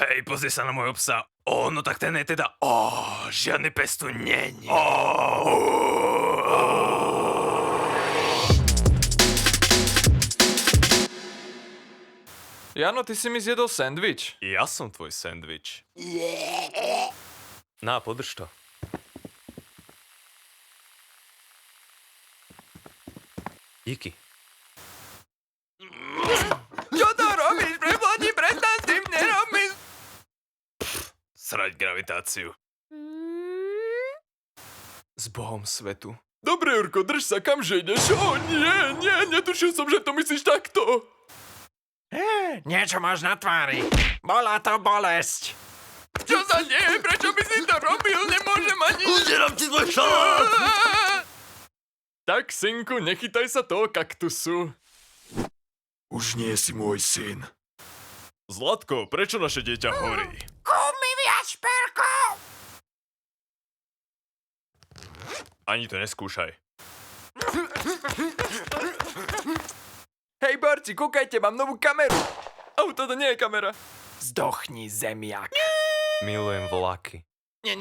Hej, pozri sa na môjho psa. No tak ten je teda... žiadny pes tu není. Jano, ty si mi zjedol sendvič. Ja som tvoj sendvič. Na, podrž to. Díky. Čo to robíš? Preplatí, prestaň s tým, nerobíš. Srať gravitáciu. S Bohom svetu. Dobre, Jurko, drž sa, kamže ideš? Nie, netušil som, že to myslíš takto. Niečo máš na tvári. Bola to bolesť. Čo sa deje? Prečo by si to robil? Nemôžem ani... Uzerám ti tvoj šalát! Tak, synku, nechytaj sa toho kaktusu. Už nie si môj syn. Zlatko, prečo naše dieťa horí? Kúp mi viac šperkov. Ani to neskúšaj. Hej, barci, kúkajte, mám novú kameru. Toto nie je kamera. Zdochni, zemiak. Milujem vlaky. Nie.